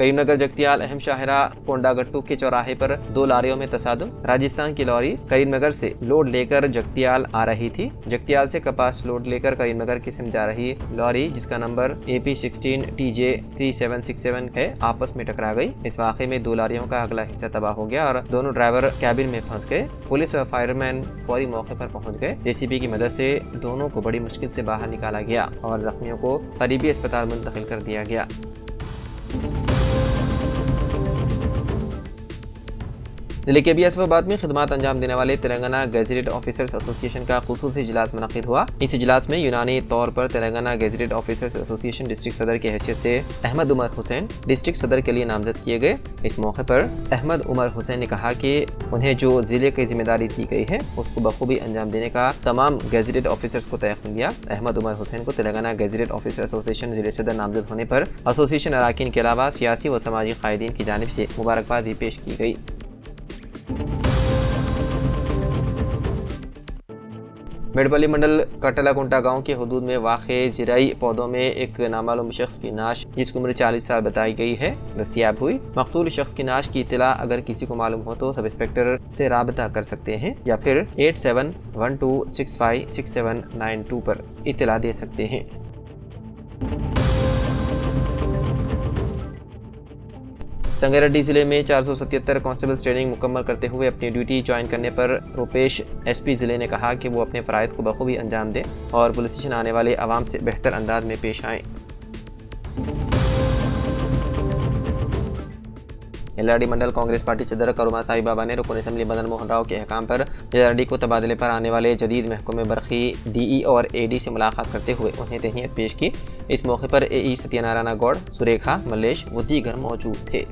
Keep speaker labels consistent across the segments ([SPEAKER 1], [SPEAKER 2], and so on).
[SPEAKER 1] करीमनगर जगतियाल अहम शाहरा कोंडागट्टू के चौराहे पर 2 लॉरियों में तसादुम। राजस्थान की लॉरी करीमनगर से लोड लेकर जगतियाल आ रही थी। जगतियाल से कपास लोड लेकर करीमनगर की सिम जा रही लॉरी, जिसका नंबर AP16 TJ 3767 है, आपस में टकरा गई। इस वाक़े में 2 लॉरियों का अगला हिस्सा तबाह हो गया और दोनों ड्राइवर कैबिन में फंस गए। पुलिस और फायरमैन फौरी मौके पर पहुंच गए। JCB की मदद से दोनों को बड़ी मुश्किल से बाहर निकाला गया और जख्मियों को करीबी अस्पताल मुंतकिल कर दिया गया। जिले के बियासफाबाद में खिदमत अंजाम देने वाले तेलंगाना गेजेटेड ऑफिसर्स एसोसिएशन का खुसूसी इजलास मुनक़िद हुआ। इस इजलास में यूनानी तौर पर Telangana gazetted officers association district सदर की हैसियत से अहमद उमर हुसैन डिस्ट्रिक्ट सदर के लिए नामजद किए गए। इस मौके पर अहमद उमर हुसैन ने कहा कि उन्हें जो जिले की जिम्मेदारी दी गई है उसको बखूबी अंजाम देने का तमाम गेजेटेड ऑफिसर्स को तयक़ीन दिया। अहमद उमर हुसैन को तेलंगाना गेजेटेड ऑफिसर एसोसिएशन जिले सदर नामजद होने पर एसोसिएशन अरकान के अलावा सियासी व समाजी कायदीन की जानिब से मुबारकबाद भी पेश की गई। मेडपल्ली मंडल कटलाकुंटा गांव के हुदूद में वाक़े ज़राई पौधों में एक नामालूम शख्स की नाश, जिसकी उम्र 40 साल बताई गई है, दस्तयाब हुई। मक़तूल शख्स की नाश की इत्तला अगर किसी को मालूम हो तो सब इंस्पेक्टर से राबता कर सकते हैं या फिर 8712656792 पर इत्तला दे सकते हैं। संगारेड्डी जिले में 477 कांस्टेबल्स ट्रेनिंग मुकम्मल करते हुए अपनी ड्यूटी ज्वाइन करने पर रूपेश SP जिले ने कहा कि वो अपने फ़राइज़ को बखूबी अंजाम दें और पुलिस स्टेशन आने वाले आवाम से बेहतर अंदाज में पेश आएँ। LRD मंडल कांग्रेस पार्टी सदर करुमा साहिब बाबा ने रुकन असम्बली मदन मोहन राव के अहकाम पर LRD को तबादले पर आने वाले जदीद महकमे बरखी DE और AD से मुलाकात करते हुए उन्हें तहनीत पेश की। इस मौके पर AE सत्यनारायण गौड़, सुरेखा, मल्लेश व दीगर मौजूद थे।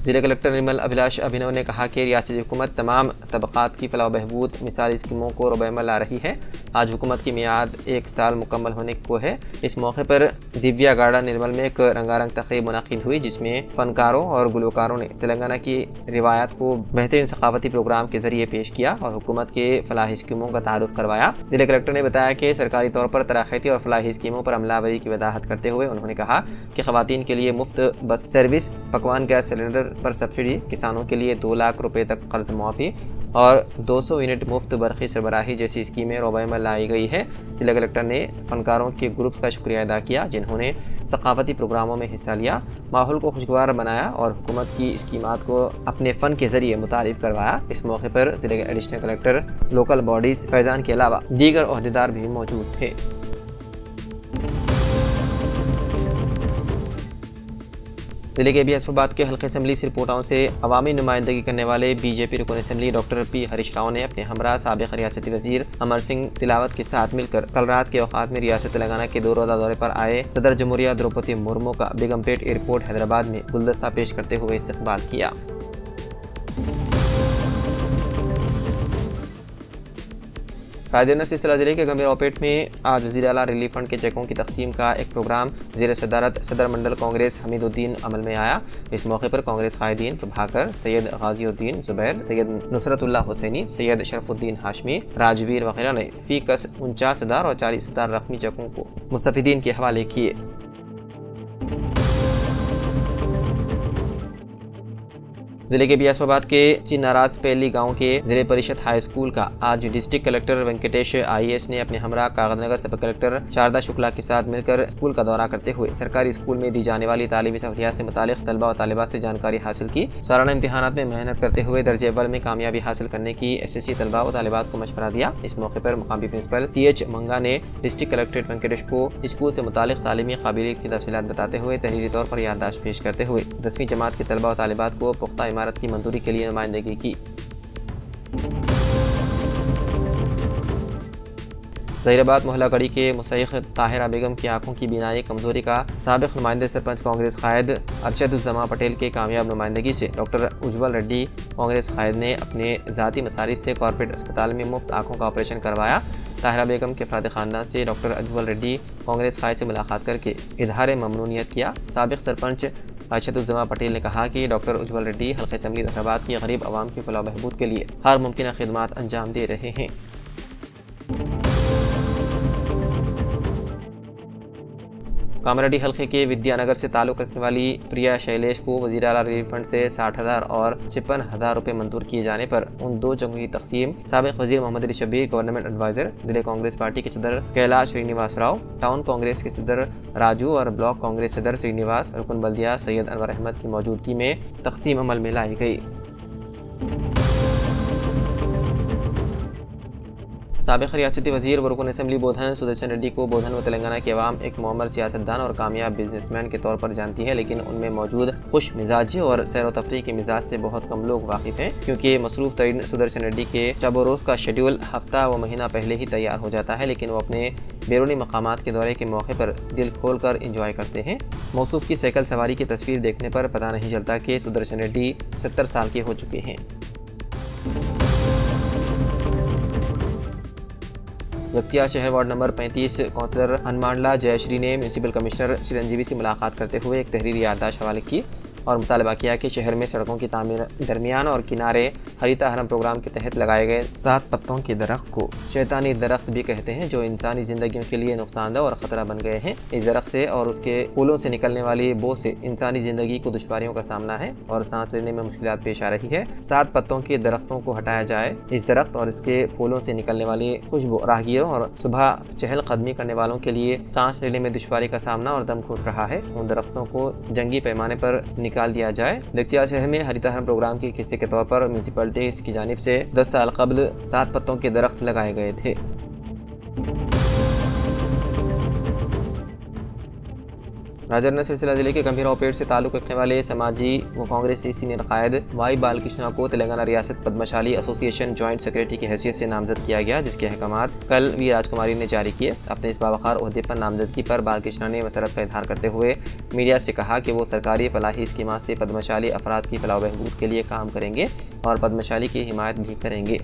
[SPEAKER 1] जिला कलेक्टर निर्मल अभिलाष अभिनव ने कहा कि रियासती हुकूमत तमाम तबक़ात की फलाह बहबूद मिसाली स्कीमों को रबैमल ला रही है। आज हुकूमत की मियाद 1 साल मुकम्मल होने को है। इस मौके पर दिव्या गार्डन निर्मल में एक रंगारंग तकरीब मुनक़िद हुई, जिसमें फ़नकारों और गुलकारों ने तेलंगाना की रिवायत को बेहतरीन सकाफती प्रोग्राम के ज़रिए पेश किया और हुकूमत के फलाही स्कीमों का तारुफ करवाया। जिला कलेक्टर ने बताया कि सरकारी तौर पर तराक़ीती और फलाही स्कीमों पर अमलावरी की वजाहत करते हुए उन्होंने कहा कि ख़वातीन के लिए मुफ्त बस सर्विस, पकवान गैस सिलेंडर पर सब्सिडी, किसानों के लिए 2 लाख रुपए तक कर्ज मुआफ़ी और 200 यूनिट मुफ्त बरक़ी सरबराही जैसी स्कीमें रोबे में लाई गई है। जिला कलेक्टर ने फनकारों के ग्रुप्स का शुक्रिया अदा किया जिन्होंने सकाफती प्रोग्रामों में हिस्सा लिया, माहौल को खुशगवार बनाया और हुकूमत की स्कीमात को अपने फ़न के ज़रिए मुतारिफ करवाया। इस मौके पर जिले के additional collector, local bodies Faizan के अलावा दीगर ओहदेदार भी मौजूद थे। जिले के बियासफाबाद के हल्के असम्बली सिरपोटाओं से अवामी नुमाइंदगी करने वाले BJP रुकन assembly doctor P Harish Rao ने अपने हमरा साबिक़ रियासती वज़ीर अमर सिंह तिलावत के साथ मिलकर कल रात के औक़ात में रियासत तेलंगाना के 2 रोज़ा दौरे पर आए सदर जमहूरिया द्रौपदी मुर्मू का बेगमपेट एयरपोर्ट हैदराबाद में गुलदस्ता पेश करते हुए इस्तकबाल किया। कायदेना सिलसिला जिले के गंभीरापेट में आज वज़ीर आला रिलीफ फंड के चेकों की तकसीम का एक प्रोग्राम ज़ेर सदारत सदर मंडल कांग्रेस हमीदुद्दीन अमल में आया। इस मौके पर कांग्रेस कायदीन प्रभाकर, सैयद गाज़ीउद्दीन ज़ुबैर, सैयद नुसरतुल्लाह हुसैनी, सैयद शरफुद्दीन हाशमी, राजवीर वगैरह ने फ़ी कस 49,000 और 40,000 रकमी चेकों को मुस्तफ़ीदीन के हवाले किए। जिले के बियासफाबाद के चिन्नाराज पैली गांव के जिले परिषद हाई स्कूल का आज डिस्ट्रिक्ट कलेक्टर वेंकटेश IAS ने अपने हमरा कागजनगर सब कलेक्टर शारदा शुक्ला के साथ मिलकर स्कूल का दौरा करते हुए सरकारी स्कूल में दी जाने वाली तालीमी सहूलियात से मुतालिक तलबा और तालिबात से जानकारी हासिल की। सालाना इम्तिहानात में मेहनत करते हुए दर्जे अव्वल में कामयाबी हासिल करने की SSC तलबा और तालिबात को मशवरा दिया। इस मौके पर मुकामी प्रिंसिपल CH मंगा ने डिस्ट्रिक्ट कलेक्ट्रेट वेंकटेश को स्कूल से मुतालिक तालीमी काबिलियत की तफसीलात बताते हुए तहरीरी तौर पर याददाश्त पेश करते हुए 10वीं जमात के तलबा और तालिबात को पुख्ता इमारत की मंजूरी के लिए नुमाइंदगी की। ज़हीराबाद मोहल्ला गढ़ी के मुस्तहिक़ ताहिरा बेगम की आंखों की बीनाई कमजोरी का साबिक़ नुमाइंदे सरपंच कांग्रेस कायद अरशदुज़्ज़मा पटेल के कामयाब नुमाइंदगी से डॉक्टर उज्ज्वल रेड्डी कांग्रेस कायद ने अपने ज़ाती मसारिफ से कॉर्पोरेट अस्पताल में मुफ्त आंखों का ऑपरेशन करवाया। ताहिरा बेगम के फ़राद ख़ानदान से डॉक्टर उज्ज्वल रेड्डी कांग्रेस कायद से मुलाकात करके इजहार ममनूनियत किया। साबिक़ सरपंच अरशदुज़्ज़मा पटेल ने कहा कि डॉक्टर उज्ज्वल रेड्डी हल्के असम्बली इंतख़ाबात की गरीब आवाम की फलाह बहबूद के लिए हर मुमकिन खिदमात अंजाम दे रहे हैं। कामारेड्डी हल्के के विद्यानगर से ताल्लुक़ रखने वाली प्रिया शैलेश को वज़ीर आला रिलीफ फंड से 60,000 और 56,000 रुपये मंजूर किए जाने पर उन 2 जगहों की तकसीम साबिक़ वज़ीर मोहम्मद अली शब्बीर, गवर्नमेंट एडवाइज़र, जिले कांग्रेस पार्टी के सदर कैलाश श्रीनिवास राव, टाउन कांग्रेस के सदर राजू और ब्लॉक कांग्रेस सदर श्रीनिवास, रुकन बल्दिया सैयद अनवर अहमद की मौजूदगी में तकसीम अमल में लाई गई। साबिक़ रियासती वज़ीर व रुकन असम्बली बोधन सुदर्शन रेड्डी को बोधन व तेलंगाना की आवाम एक मुअम्मर सियासतदान और कामयाब बिजनेसमैन के तौर पर जानती है, लेकिन उनमें मौजूद खुश मिजाजी और सैर व तफरीह के मिजाज से बहुत कम लोग वाकिफ़ हैं, क्योंकि मसरूफ़ तरीन सुदर्शन रेड्डी के शब व रोज़ का शेड्यूल हफ्ता व महीना पहले ही तैयार हो जाता है, लेकिन वो अपने बैरूनी मकामात के दौरे के मौके पर दिल खोल कर इंजॉय करते हैं। मौसूफ़ की साइकिल सवारी की तस्वीर देखने पर पता नहीं चलता कि सुदर्शन रेड्डी 70 साल के हो चुके हैं। बख्तिया शहर वार्ड नंबर 35 काउंसलर हनुमानला जयश्री ने म्यूनसिपल कमिश्नर चिरंजीवी से मुलाकात करते हुए एक तहरीरी याददाश्त हवाले की और मुतालबा किया कि शहर में सड़कों की तामीर, दरमियान और किनारे हरीता हरम प्रोग्राम के तहत लगाए गए 7 पत्तों के दरख्त को शैतानी दरख्त भी कहते हैं, जो इंसानी ज़िंदगियों के लिए नुकसानदेह और ख़तरा बन गए हैं। इस दरख्त से और उसके फूलों से निकलने वाली बो से इंसानी ज़िंदगी को दुश्वारियों का सामना है और सांस लेने में मुश्किलात पेश आ रही है। 7 पत्तों के दरख्तों को हटाया जाए। इस दरख्त और इसके फूलों से निकलने वाली खुशबू राहगीरों और सुबह चहलकदमी करने वालों के लिए सांस लेने में दुश्वारी का सामना और दम घुट रहा है। उन दरख्तों को जंगी पैमाने पर निकाल दिया जाए। बख्तियार शहर में हरीता हरम प्रोग्राम के हिस्से के तौर पर म्यूनसिपैलिटी की जानिब से 10 साल कबल 7 पत्तों के दरख्त लगाए गए थे। राजौरी सिलसिला जिले के गंभीराव पेट से ताल्लुक़ रखने वाले समाजी व कांग्रेसी सीनियर कायद वाई बालकृष्णा को तेलंगाना रियासत पद्मशाली एसोसिएशन जॉइंट सेक्रेटरी की हैसियत से नामजद किया गया, जिसके अहकामात कल वी राजकुमारी ने जारी किए। अपने इस बावकार ओहदे पर नामजदगी पर बालकृष्णा ने मसरत का इजहार करते हुए मीडिया से कहा कि वो सरकारी फलाही स्कीमात से पद्मशाली अफराद की फलाह बहबूद के लिए काम करेंगे और पद्मशाली की हिमायत भी करेंगे।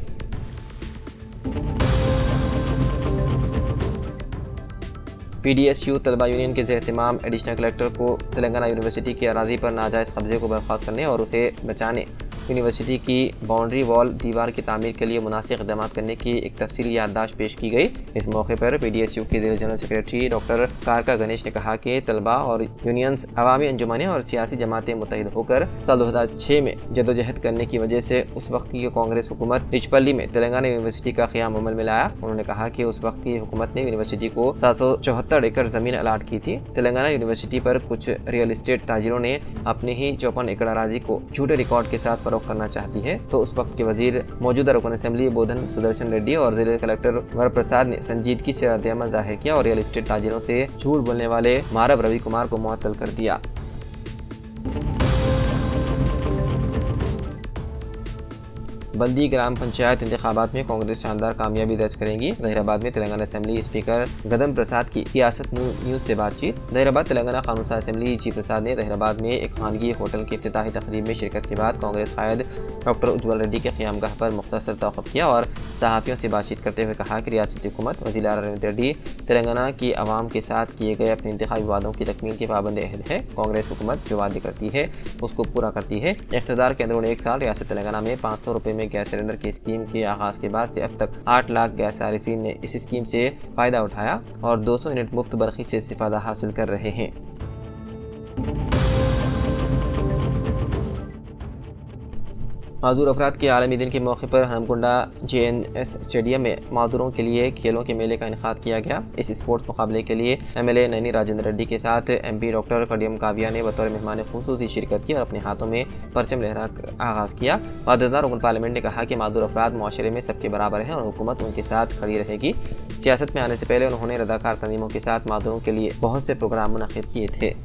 [SPEAKER 1] PDSU तलबा यूनियन के ज़ेर-ए-इत्तिमाम एडिशनल कलेक्टर को तेलंगाना यूनिवर्सिटी की अराज़ी पर नाजायज़ कब्जे को बर्खास्त करने और उसे बचाने, यूनिवर्सिटी की बाउंड्री वॉल दीवार की तामीर के लिए मुनासिब इक़दाम करने की एक तफसीली याददाश्त पेश की गई। इस मौके पर PDSU के ज़िला जनरल सेक्रेटरी डॉक्टर कारका गणेश ने कहा कि तलबा और यूनियंस अवामी अंजुमनें और सियासी जमातें मुत्तहिद होकर साल 2006 में जदोजहद करने की वजह से उस वक्त की कांग्रेस हुकूमत रिचपल्ली में तेलंगाना यूनिवर्सिटी का क़याम अमल में लाया। उन्होंने कहा कि उस वक्त की हुकूमत ने यूनिवर्सिटी को 774 एकड़ ज़मीन अलाट की थी। तेलंगाना यूनिवर्सिटी पर कुछ रियल इस्टेट ताजिरों ने अपनी ही 54 एकड़ अराजी को झूठे रिकॉर्ड के साथ फरोख्त करना चाहती है, तो उस वक्त के वजीर मौजूदा रुकन असेंबली बोधन सुदर्शन रेड्डी और जिला कलेक्टर वर प्रसाद ने संजीदगी से रद्द-ए-अमल जाहिर किया और रियल इस्टेट ताजिरों से झूठ बोलने वाले मारव रवि कुमार को मुअत्तल कर दिया। बल्दी ग्राम पंचायत इंतखाबात में कांग्रेस शानदार कामयाबी दर्ज करेंगी। जहीराबाद में तेलंगाना असेंबली स्पीकर गदम प्रसाद की सियासत न्यूज़ से बातचीत। जहीराबाद तेलंगाना कानून साज असेंबली जी प्रसाद ने जहीराबाद में एक खानगी होटल की इफ्तिताही तकरीब में शिरकत के बाद कांग्रेस कायद डॉक्टर उज्ज्वल रेड्डी के क़यामगाह पर मुख्तसर तौक़ुफ़ किया और सहाफ़ियों से बातचीत करते हुए कहा कि रियासती हुकूमत वज़ीर आला रेवंत रेड्डी तेलंगाना की आवाम के साथ किए गए अपने इंतखाबी वादों की तकमील की पाबंद अहद है। कांग्रेस हुकूमत जो वादे करती है उसको पूरा करती है। इक़्तिदार के अंदर 1 साल रियासत तेलंगाना में 500 रुपये में गैस सिलेंडर की स्कीम के आगाज़ के बाद से अब तक 8 लाख गैस सारिफीन ने इस स्कीम से फ़ायदा उठाया और 200 यूनिट मुफ्त बरक़ी से इस्तिफ़ादा हासिल कर रहे हैं। माजूर अफराद के आलमी दिन के मौके पर हनमकुंडा JNS स्टेडियम में माजूरों के लिए खेलों के मेले का इनेकाद किया गया। इस स्पोर्ट्स मुकाबले के लिए MLA नैनी राजेंद्र रेड्डी के साथ MP डॉक्टर कडियम काविया ने बतौर मेहमान खुसूसी शिरकत की और अपने हाथों में परचम लहरा आगाज़ किया। वाददार रुकन पार्लियामेंट ने कहा कि माजूर अफराद माशरे में सबके बराबर हैं और हुकूमत उनके साथ खड़ी रहेगी। सियासत में आने से पहले उन्होंने रज़ाकार तंजीमों के साथ माजूरों के लिए बहुत से प्रोग्राम मुनक़िद किए थे।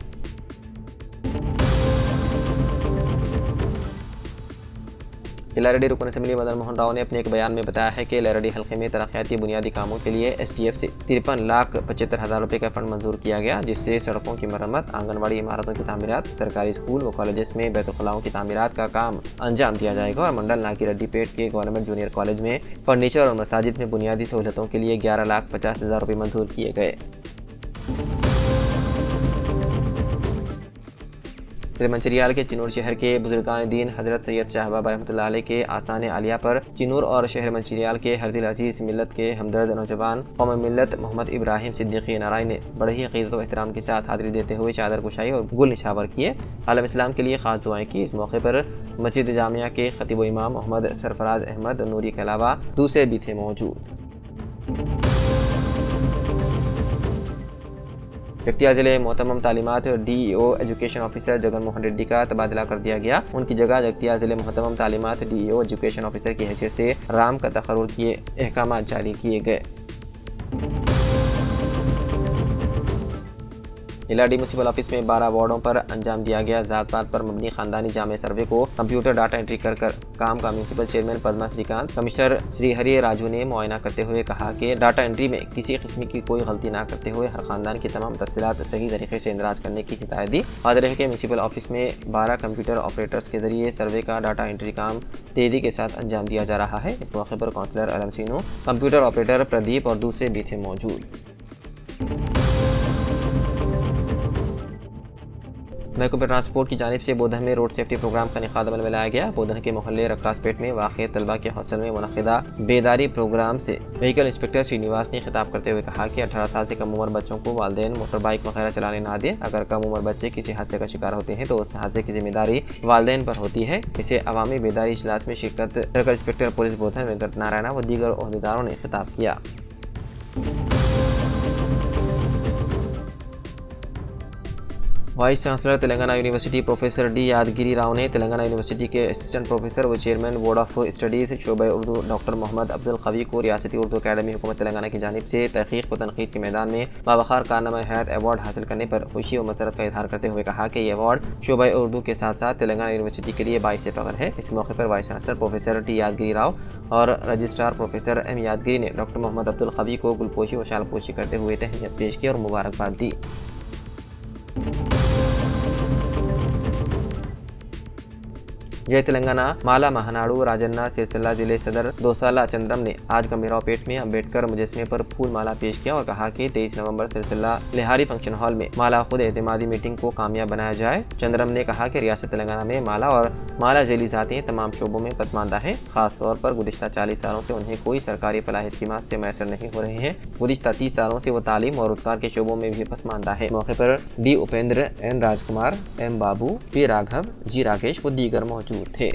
[SPEAKER 1] लारेडी रुकन असेंबली मदन मोहन राव ने अपने एक बयान में बताया है कि लारेडी हल्के में तरक्याती बुनियादी कामों के लिए SDF से 53,75,000 रुपये का फंड मंजूर किया गया, जिससे सड़कों की मरम्मत, आंगनबाड़ी इमारतों की तामीरात, सरकारी स्कूल व कॉलेजेस में बैतुल-खुलाओं की तामीरात का काम अंजाम दिया जाएगा और मंडल नाकी रेड्डीपेट के गवर्नमेंट जूनियर कॉलेज में फर्नीचर और मसाजिद में बुनियादी सहूलतों के लिए 11,50,000 रुपये मंजूर किए गए। फिर मंचिरियाल के चिनूर शहर के बुजुर्गान दीन हजरत सैयद शाह बाबा रहमतुल्लाह अलैह के आस्थान आलिया पर चिनूर और शहर मंचिरियाल के हरदिल अजीज मिल्लत के हमदर्द नौजवान कौम मिल्लत मोहम्मद इब्राहिम सिद्दीकी नाराई ने बड़े ही अक़ीदत व एहतराम के साथ हाज़िरी देते हुए चादर कुशाई और गुल निछावर किए। आलम इस्लाम के लिए खास दुआएं की। इस मौके पर मस्जिद जामिया के खतीब इमाम मोहम्मद सरफराज अहमद नूरी के अलावा दूसरे भी थे मौजूद। इख्तियार जिले मोहतरम तालीमात DEO education officer Jagan Mohan Reddy का तबादला कर दिया गया। उनकी जगह इख्तियार जिले मोहतरम तालीमात DEO एजुकेशन ऑफिसर की हैसियत से राम का तकर्रुर किए अहकाम जारी किए गए। इलाडी म्यूनसिपल ऑफिस में 12 वार्डों पर अंजाम दिया गया जात पात पर मबनी खानदानी जामे सर्वे को कंप्यूटर डाटा एंट्री कर काम का municipal chairman Padma Srikanth commissioner Shri Hari Raju ने मुआयना करते हुए कहा कि डाटा एंट्री में किसी किस्म की कोई गलती ना करते हुए हर खानदान की तमाम तफसीलात सही तरीके से इंदराज करने की हिदायत दी। हाजिर है कि म्यूनसिपल ऑफिस में 12 कंप्यूटर ऑपरेटर्स के जरिए सर्वे का डाटा एंट्री काम तेजी के साथ अंजाम दिया जा रहा है। इस मौके पर काउंसलर अलम सीनू, कंप्यूटर ऑपरेटर प्रदीप और दूसरे भी थे मौजूद। महकमा ट्रांसपोर्ट की जानिब से बोधन में रोड सेफ्टी प्रोग्राम का इनेकाद अमल में लाया गया। बोधन के मोहल्ले रक्कासपेट में वाक़ तलबा के हॉस्टल में मुनक़िदा बेदारी प्रोग्राम से व्हीकल इंस्पेक्टर श्रीनिवास ने खिताब करते हुए कहा कि 18 साल से कम उम्र बच्चों को वालिदैन मोटर बाइक वगैरह चलाने ना दें। अगर कम उम्र बच्चे किसी हादसे का शिकार होते हैं तो उस हादसे की जिम्मेदारी वालिदैन पर होती है। इसे अवामी बेदारी इजलास में शिरकत circle inspector police Bodhan Venkat Narayan व दीगर ओहदेदारों ने खिताब किया। Vice chancellor Telangana university professor D Yadagiri Rao ने तेलंगाना यूनिवर्सिटी के असिस्टेंट प्रोफेसर व चेयरमैन बोर्ड ऑफ स्टडीज़ शोबा उर्दू डॉक्टर मोहम्मद अब्दुल कवी को रियासती उर्दू अकादमी हुकूमत तेलंगाना की जानिब से तहक़ीक़ व तनक़ीद के मैदान में बावक़ार कारनामा हयात अवार्ड हासिल करने पर खुशी व मसरत का इज़हार करते हुए कहा कि ये अवार्ड शोबा उर्दू के साथ साथ तेलंगाना यूनिवर्सिटी के लिए बाइस फ़ख्र है। इस मौके पर vice chancellor professor D Yadagiri Rao और रजिस्ट्रार प्रोफेसर एम यादगिरी ने डॉक्टर मोहम्मद अब्दुल कवी को गुलपोशी व शालपोशी करते हुए तहनीत पेश की और मुबारकबाद दी। जय तेलंगाना माला महानाडू राजन्ना सिरसिल्ला जिले सदर दोसाला चंद्रम ने आज गंभीरावपेट में अम्बेडकर मुजस्मे पर फूल माला पेश किया और कहा कि 23 नवंबर सिरसिल्ला लिहारी फंक्शन हॉल में माला खुद एतमादी मीटिंग को कामयाब बनाया जाए। चंद्रम ने कहा कि रियासत तेलंगाना में माला और माला जेली जातियाँ तमाम शोबों में पसमानदा हैं। खासतौर पर गुज़िश्ता 40 सालों से उन्हें कोई सरकारी फलाही स्कीमात से मैसर नहीं हो रहे हैं। गुज़िश्ता 30 सालों से वो तालीम और रोजगार के शोबों में भी पसमानदा है। मौके पर डी उपेंद्र, एन राजकुमार, एम बाबू, पी राघव, जी राकेश व दीगर मौजूद थे।